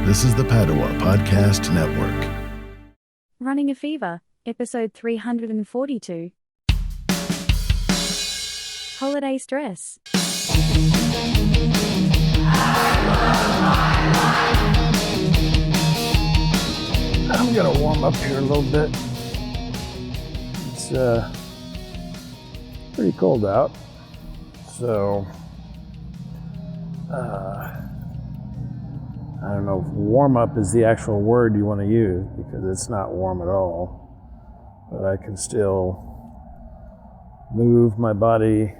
This is the Padua Podcast Network. Running a Fever, episode 342. Holiday Stress. I'm gonna warm up here a little bit. It's pretty cold out, so I don't know if warm up is the actual word you want to use, because it's not warm at all, but I can still move my body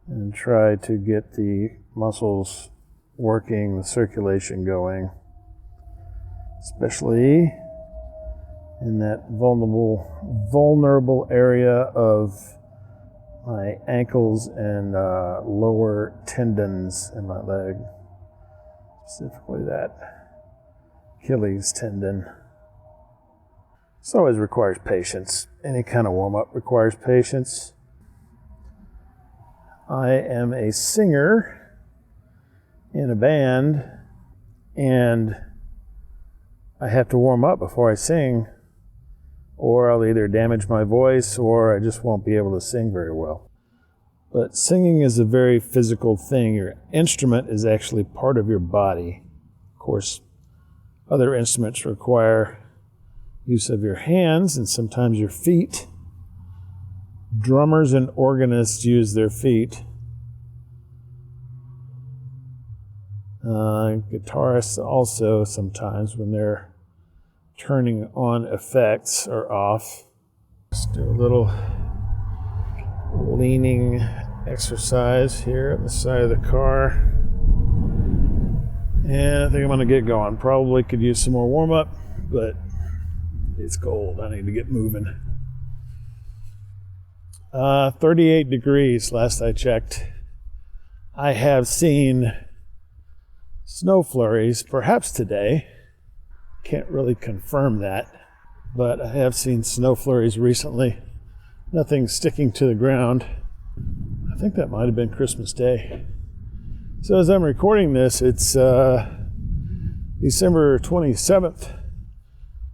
and try to get the muscles working, the circulation going, especially in that vulnerable area of my ankles and lower tendons in my leg, specifically that Achilles tendon. This always requires patience. Any kind of warm-up requires patience. I am a singer in a band, and I have to warm up before I sing, or I'll either damage my voice or I just won't be able to sing very well. But singing is a very physical thing. Your instrument is actually part of your body. Of course, other instruments require use of your hands and sometimes your feet. Drummers and organists use their feet. Guitarists also sometimes, when they're turning on effects or off. Just do a little leaning exercise here at the side of the car. And I think I'm going to get going. Probably could use some more warm-up, but it's cold. I need to get moving. 38 degrees last I checked. I have seen snow flurries, perhaps today. Can't really confirm that, but I have seen snow flurries recently. Nothing sticking to the ground. I think that might have been Christmas Day. So as I'm recording this, it's December 27th,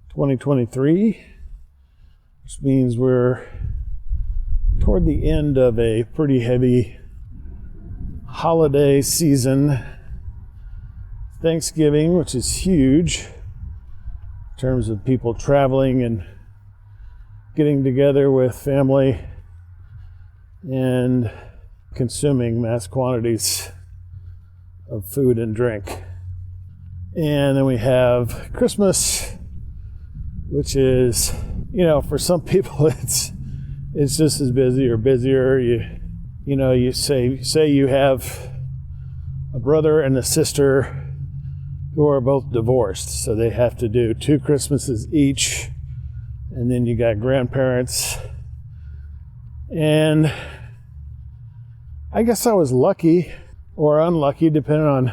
2023, which means we're toward the end of a pretty heavy holiday season. Thanksgiving, which is huge in terms of people traveling and getting together with family and consuming mass quantities of food and drink. And then we have Christmas, which is, for some people it's just as busy or busier. You say you have a brother and a sister who are both divorced, so they have to do 2 Christmases each. And then you got grandparents. And I guess I was lucky or unlucky, depending on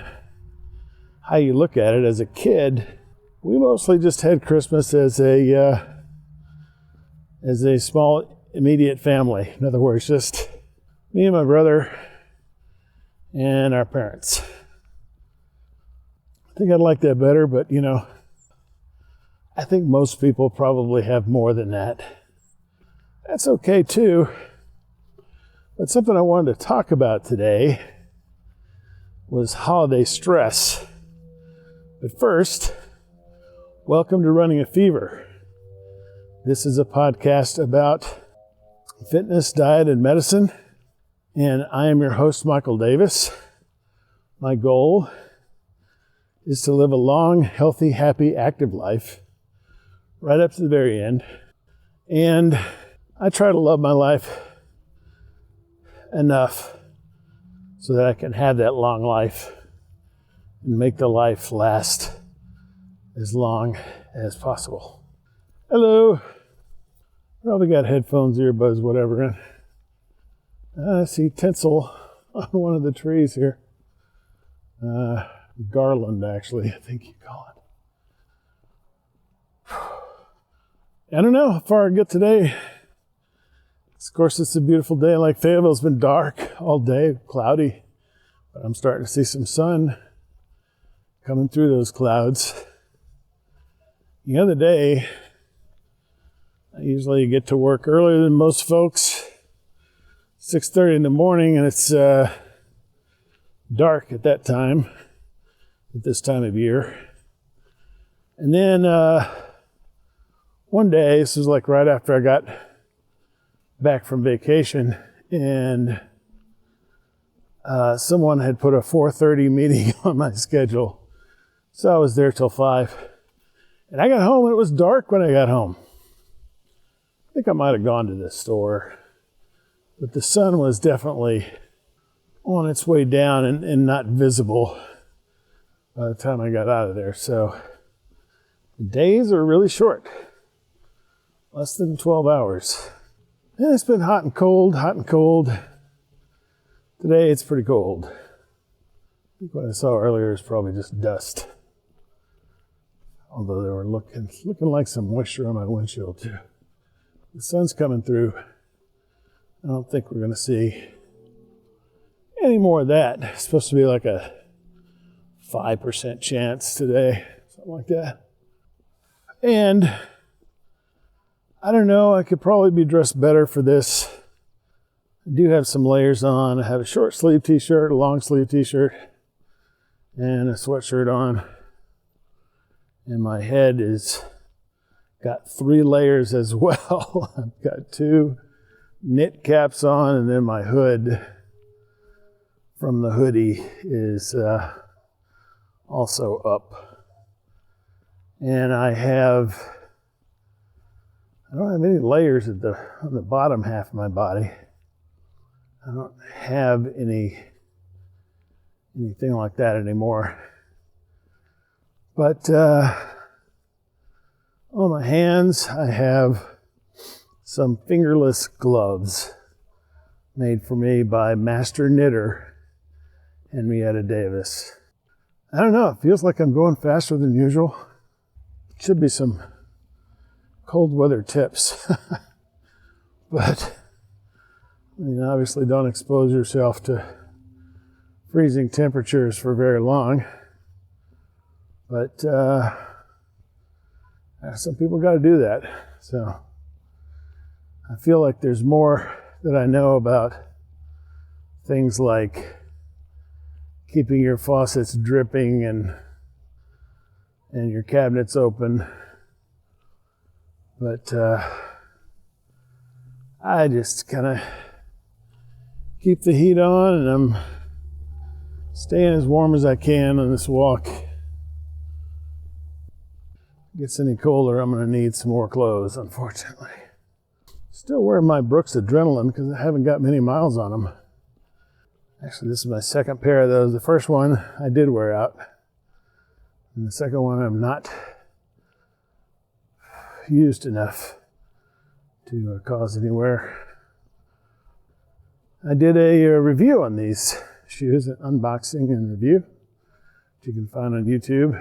how you look at it. As a kid, we mostly just had Christmas as a small immediate family. In other words, just me and my brother and our parents. I think I'd like that better, but I think most people probably have more than that. That's okay too. But something I wanted to talk about today was holiday stress. But first, welcome to Running a Fever. This is a podcast about fitness, diet, and medicine. And I am your host, Michael Davis. My goal is to live a long, healthy, happy, active life right up to the very end. And I try to love my life enough so that I can have that long life and make the life last as long as possible. Hello. Probably got headphones, earbuds, whatever. I see tinsel on one of the trees here. Garland, actually, I think you call it. I don't know how far I get today. Of course, it's a beautiful day. Like Fayetteville, it's been dark all day, cloudy, but I'm starting to see some sun coming through those clouds. The other day, I usually get to work earlier than most folks, 6:30 in the morning, and it's dark at that time, at this time of year. And then one day, this was like right after I got back from vacation, and someone had put a 4:30 meeting on my schedule. So I was there till 5. And I got home and it was dark when I got home. I think I might have gone to the store, but the sun was definitely on its way down and not visible by the time I got out of there. So the days are really short, less than 12 hours. And it's been hot and cold, hot and cold. Today it's pretty cold. I think what I saw earlier is probably just dust. Although they were looking like some moisture on my windshield too. The sun's coming through. I don't think we're gonna see any more of that. It's supposed to be like a 5% chance today, something like that. And I don't know, I could probably be dressed better for this. I do have some layers on. I have a short sleeve t-shirt, a long sleeve t-shirt, and a sweatshirt on. And my head is got 3 layers as well. I've got 2 knit caps on, and then my hood from the hoodie is also up. And I don't have any layers on the bottom half of my body. I don't have anything like that anymore. But on my hands, I have some fingerless gloves made for me by master knitter Henrietta Davis. I don't know, it feels like I'm going faster than usual. Should be some cold weather tips. But obviously don't expose yourself to freezing temperatures for very long. But some people got to do that. So I feel like there's more that I know about things like keeping your faucets dripping and your cabinets open. But I just kind of keep the heat on, and I'm staying as warm as I can on this walk. If it gets any colder, I'm going to need some more clothes, unfortunately. Still wearing my Brooks Adrenaline because I haven't got many miles on them. Actually, this is my second pair of those. The first one I did wear out, and the second one I'm not used enough to cause any wear. I did a review on these shoes, an unboxing and review, which you can find on YouTube.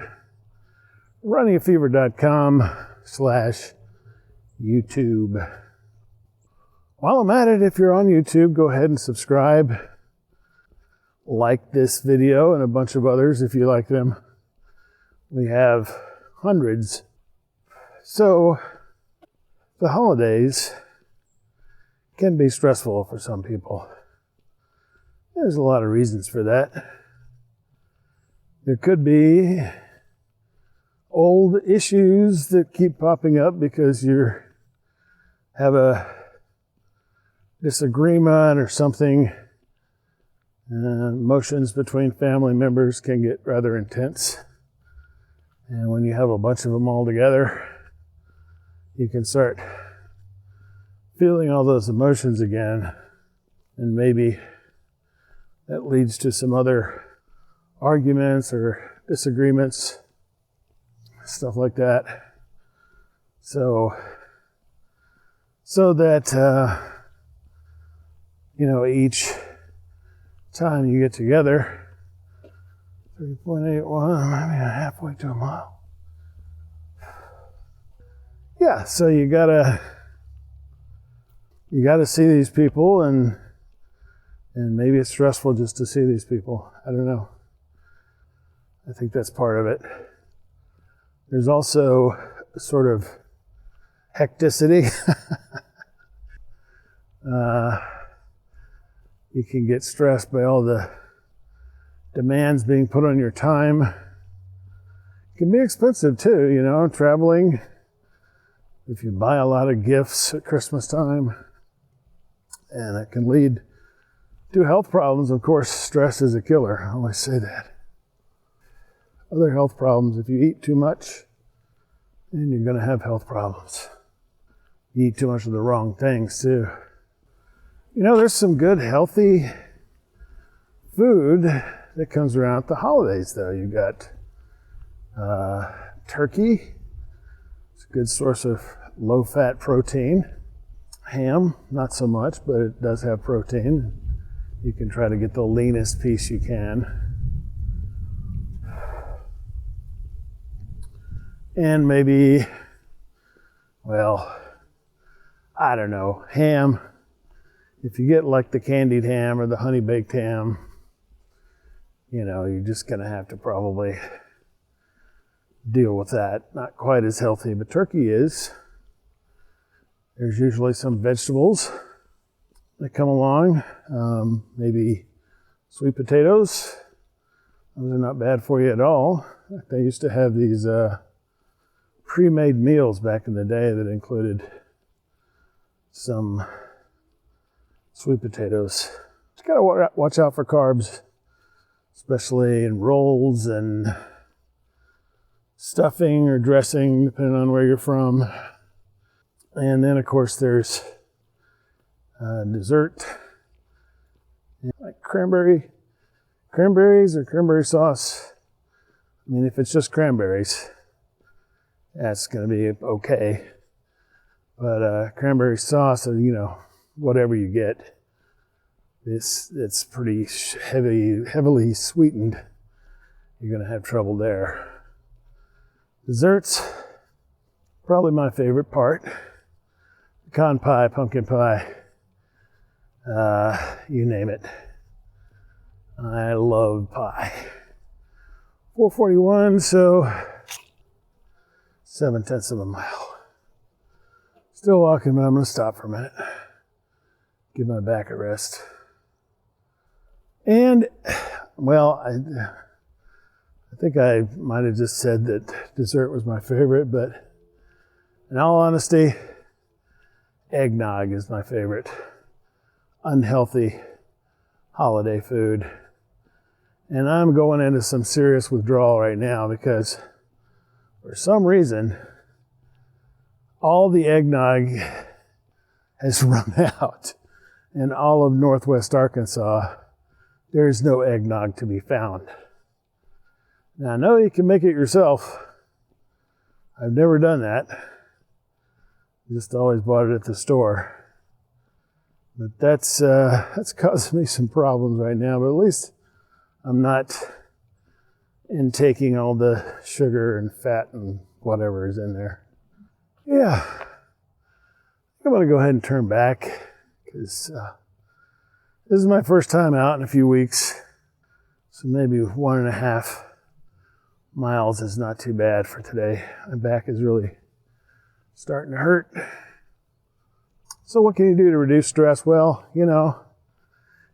runningaFever.com/YouTube. While I'm at it, if you're on YouTube, go ahead and subscribe. Like this video and a bunch of others if you like them. We have hundreds. So, the holidays can be stressful for some people. There's a lot of reasons for that. There could be old issues that keep popping up because you have a disagreement or something. Emotions between family members can get rather intense. And when you have a bunch of them all together, you can start feeling all those emotions again, and maybe that leads to some other arguments or disagreements, stuff like that. So that each time you get together, 3.81, maybe halfway to a mile. Yeah, so you gotta see these people, and maybe it's stressful just to see these people. I don't know. I think that's part of it. There's also a sort of hecticity. You can get stressed by all the demands being put on your time. It can be expensive too, traveling. If you buy a lot of gifts at Christmas time, and it can lead to health problems. Of course, stress is a killer. I always say that. Other health problems, if you eat too much, then you're going to have health problems. You eat too much of the wrong things too. There's some good, healthy food that comes around at the holidays, though. You got turkey. It's a good source of low-fat protein. Ham, not so much, but it does have protein. You can try to get the leanest piece you can. And maybe, I don't know, ham. If you get like the candied ham or the honey baked ham, you're just going to have to probably deal with that. Not quite as healthy, but turkey is. There's usually some vegetables that come along, maybe sweet potatoes. Those are not bad for you at all. They used to have these pre-made meals back in the day that included some sweet potatoes. Just gotta watch out for carbs, especially in rolls and stuffing or dressing, depending on where you're from. And then, of course, there's dessert, like cranberries or cranberry sauce. If it's just cranberries, that's going to be okay. But cranberry sauce, or whatever you get, it's pretty heavily sweetened. You're going to have trouble there. Desserts, probably my favorite part. Pecan pie, pumpkin pie, you name it. I love pie. 4:41, so 7/10 of a mile. Still walking, but I'm going to stop for a minute. Give my back a rest. And, I think I might have just said that dessert was my favorite, but in all honesty, eggnog is my favorite unhealthy holiday food. And I'm going into some serious withdrawal right now because for some reason, all the eggnog has run out. In all of Northwest Arkansas, there is no eggnog to be found. Now, I know you can make it yourself. I've never done that. Just always bought it at the store. But that's causing me some problems right now. But at least I'm not intaking all the sugar and fat and whatever is in there. Yeah. I'm going to go ahead and turn back because this is my first time out in a few weeks. So maybe 1.5 miles is not too bad for today. My back is really starting to hurt. So what can you do to reduce stress? Well,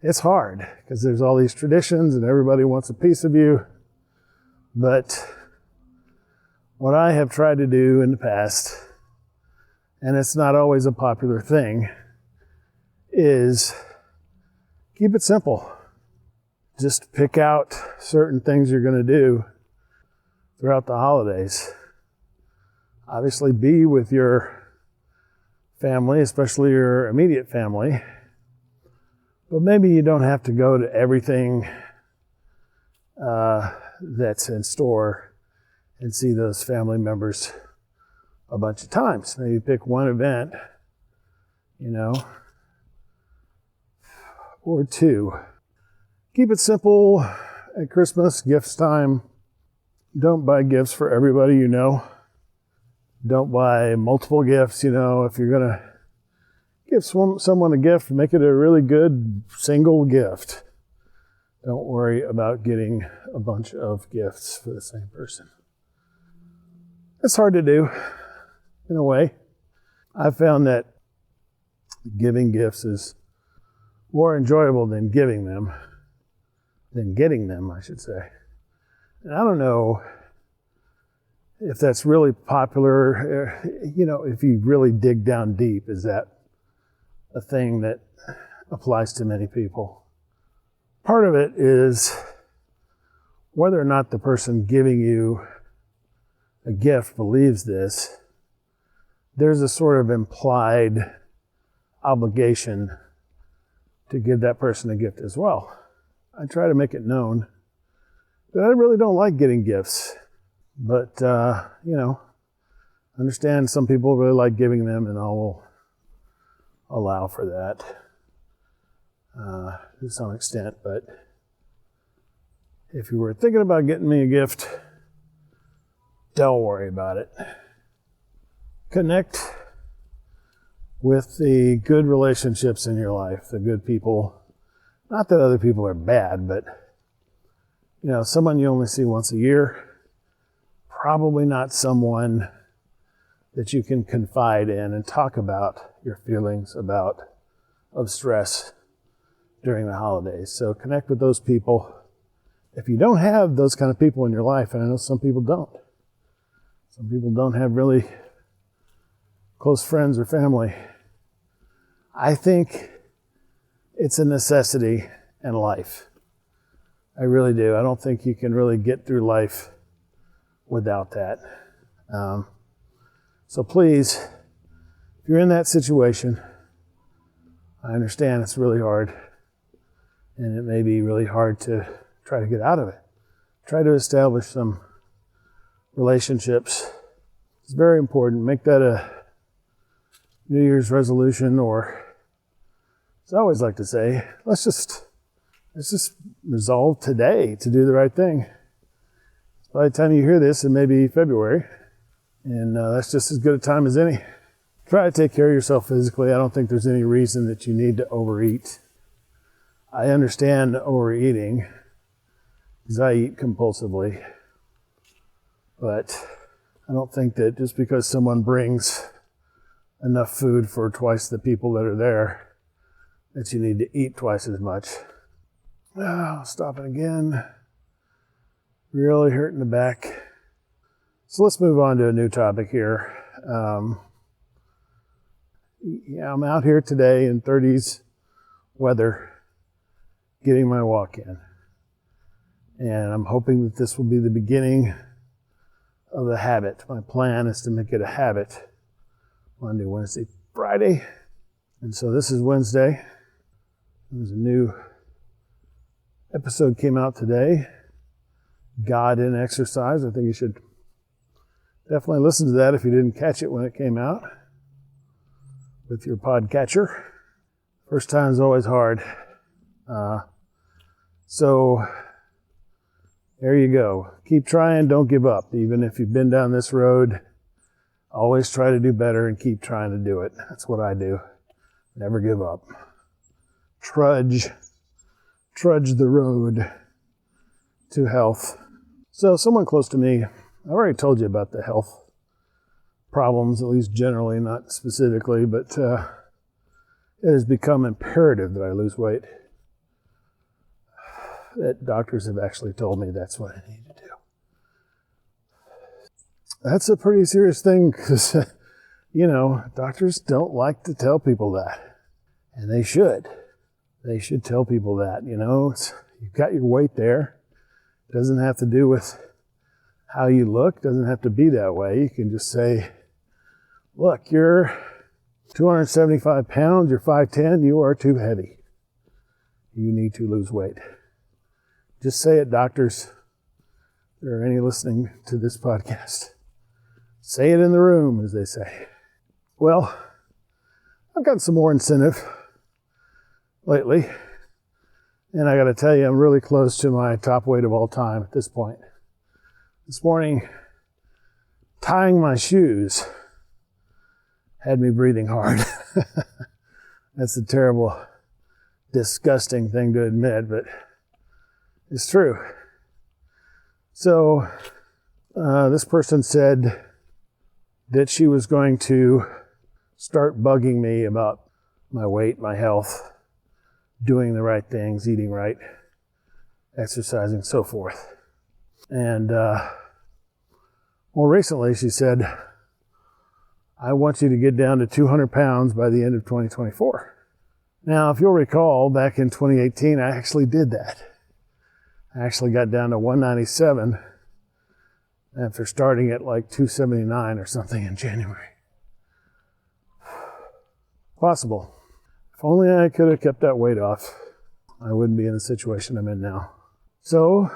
it's hard because there's all these traditions and everybody wants a piece of you. But what I have tried to do in the past, and it's not always a popular thing, is keep it simple. Just pick out certain things you're going to do throughout the holidays. Obviously, be with your family, especially your immediate family. But maybe you don't have to go to everything that's in store and see those family members a bunch of times. Maybe pick one event, or two. Keep it simple at Christmas, gifts time. Don't buy gifts for everybody you know. Don't buy multiple gifts, If you're going to give someone a gift, make it a really good single gift. Don't worry about getting a bunch of gifts for the same person. It's hard to do, in a way. I've found that giving gifts is more enjoyable than getting them, I should say. And I don't know if that's really popular. If you really dig down deep, is that a thing that applies to many people? Part of it is whether or not the person giving you a gift believes this. There's a sort of implied obligation to give that person a gift as well. I try to make it known that I really don't like getting gifts, but, understand some people really like giving them, and I will allow for that to some extent. But if you were thinking about getting me a gift, don't worry about it. Connect with the good relationships in your life, the good people. Not that other people are bad, but, someone you only see once a year, probably not someone that you can confide in and talk about your feelings of stress during the holidays. So connect with those people. If you don't have those kind of people in your life, and I know some people don't. Some people don't have really close friends or family. I think it's a necessity in life. I really do. I don't think you can really get through life without that. So please, if you're in that situation, I understand it's really hard, and it may be really hard to try to get out of it. Try to establish some relationships. It's very important. Make that a New Year's resolution, or, as I always like to say, let's just resolve today to do the right thing. By the time you hear this, it may be February, and that's just as good a time as any. Try to take care of yourself physically. I don't think there's any reason that you need to overeat. I understand overeating, because I eat compulsively, but I don't think that just because someone brings enough food for twice the people that are there, that you need to eat twice as much. Stopping again. Really hurting the back. So let's move on to a new topic here. I'm out here today in 30s weather, getting my walk in. And I'm hoping that this will be the beginning of a habit. My plan is to make it a habit. Monday, Wednesday, Friday. And so this is Wednesday. There's a new episode came out today. God in Exercise. I think you should definitely listen to that if you didn't catch it when it came out with your podcatcher. First time's always hard. So there you go. Keep trying, don't give up. Even if you've been down this road, always try to do better and keep trying to do it. That's what I do. Never give up. Trudge the road to health. So someone close to me, I already told you about the health problems, at least generally, not specifically, but it has become imperative that I lose weight. That doctors have actually told me that's what I need to do. That's a pretty serious thing, because, doctors don't like to tell people that. And they should. They should tell people that, you've got your weight there. It doesn't have to do with how you look. It doesn't have to be that way. You can just say, look, you're 275 pounds, you're 5'10", you are too heavy. You need to lose weight. Just say it, doctors. If there are any listening to this podcast. Say it in the room, as they say. Well, I've got some more incentive lately. And I got to tell you, I'm really close to my top weight of all time at this point. This morning, tying my shoes had me breathing hard. That's a terrible, disgusting thing to admit, but is true. So this person said that she was going to start bugging me about my weight, my health, doing the right things, eating right, exercising, so forth. And more recently, she said, I want you to get down to 200 pounds by the end of 2024. Now, if you'll recall, back in 2018, I actually did that. I actually got down to 197 after starting at like 279 or something in January. Possible. If only I could have kept that weight off, I wouldn't be in the situation I'm in now. So,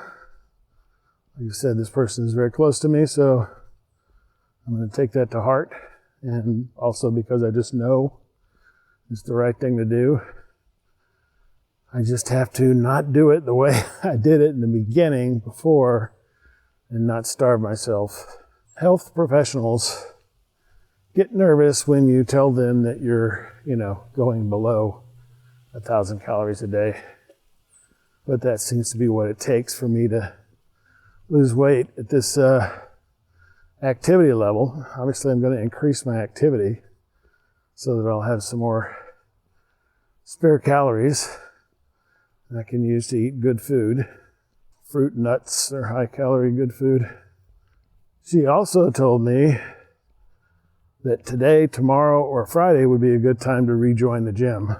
like I said, this person is very close to me, so I'm going to take that to heart. And also because I just know it's the right thing to do. I just have to not do it the way I did it in the beginning before and not starve myself. Health professionals get nervous when you tell them that you're, going below 1,000 calories a day. But that seems to be what it takes for me to lose weight at this activity level. Obviously, I'm going to increase my activity so that I'll have some more spare calories that I can use to eat good food. Fruit, nuts are high-calorie good food. She also told me that today, tomorrow, or Friday would be a good time to rejoin the gym.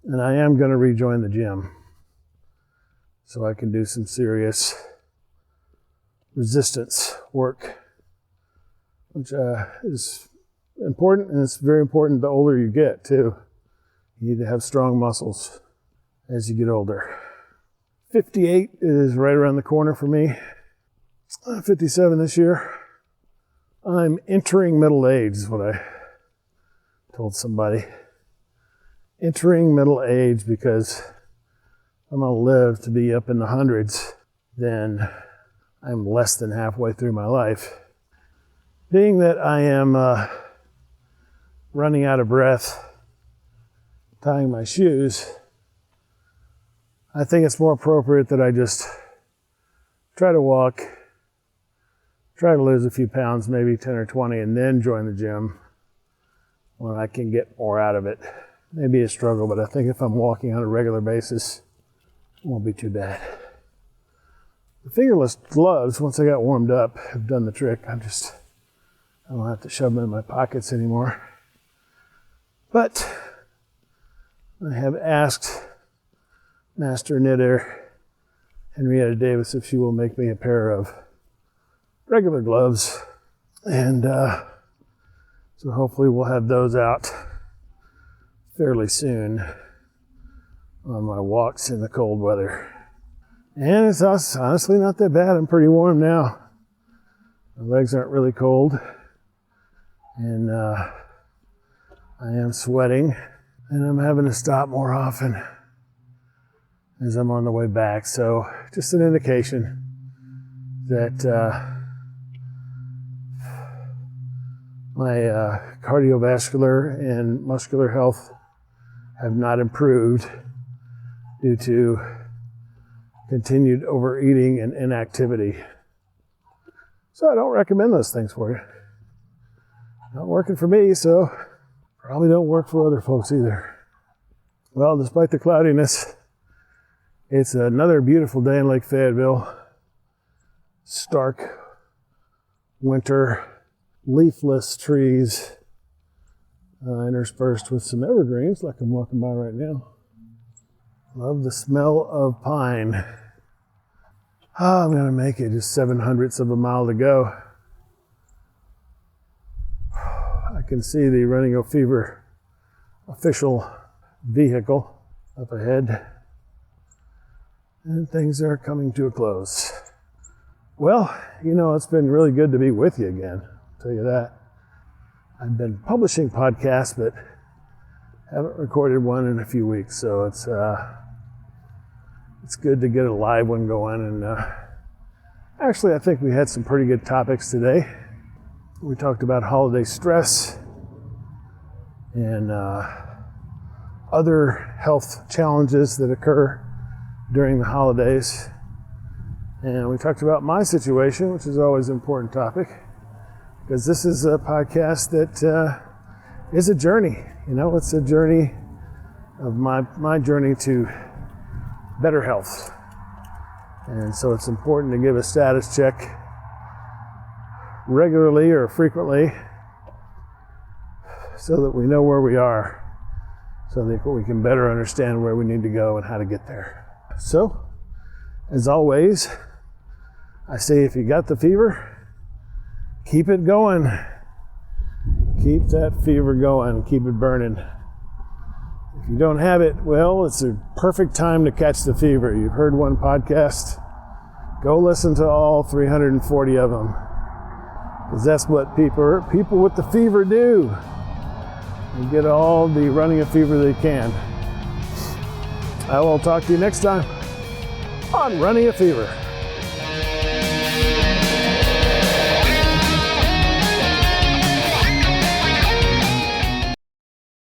And I am going to rejoin the gym so I can do some serious resistance work, which is important, and it's very important the older you get, too. You need to have strong muscles as you get older. 58 is right around the corner for me. 57 this year. I'm entering middle age is what I told somebody. Entering middle age because I'm going to live to be up in the hundreds, then I'm less than halfway through my life. Being that I am running out of breath tying my shoes, I think it's more appropriate that I just try to walk, try to lose a few pounds, maybe 10 or 20, and then join the gym when I can get more out of it. Maybe a struggle, but I think if I'm walking on a regular basis, it won't be too bad. The fingerless gloves, once I got warmed up, have done the trick. I don't have to shove them in my pockets anymore. But I have asked Master Knitter Henrietta Davis if she will make me a pair of regular gloves. And so hopefully we'll have those out fairly soon on my walks in the cold weather. And it's honestly not that bad. I'm pretty warm now. My legs aren't really cold. And I am sweating. And I'm having to stop more often as I'm on the way back. So just an indication that my cardiovascular and muscular health have not improved due to continued overeating and inactivity. So I don't recommend those things for you. Not working for me, so probably don't work for other folks either. Well, despite the cloudiness, it's another beautiful day in Lake Fayetteville. Stark winter, leafless trees, interspersed with some evergreens like I'm walking by right now. Love the smell of pine. I'm going to make it just 0.07 of a mile to go. I can see the Running O Fever official vehicle up ahead. And things are coming to a close. Well, it's been really good to be with you again. I'll tell you that. I've been publishing podcasts, but haven't recorded one in a few weeks, so it's good to get a live one going. And actually, I think we had some pretty good topics today. We talked about holiday stress and other health challenges that occur during the holidays. And we talked about my situation, which is always an important topic, because this is a podcast that is a journey. It's a journey of my journey to better health. And so it's important to give a status check regularly or frequently so that we know where we are, so that we can better understand where we need to go and how to get there. So, as always, I say if you got the fever, keep it going. Keep that fever going, keep it burning. If you don't have it, well, it's a perfect time to catch the fever. You've heard one podcast, go listen to all 340 of them. Because that's what people with the fever do. They get all the running a fever they can. I will talk to you next time on Running a Fever.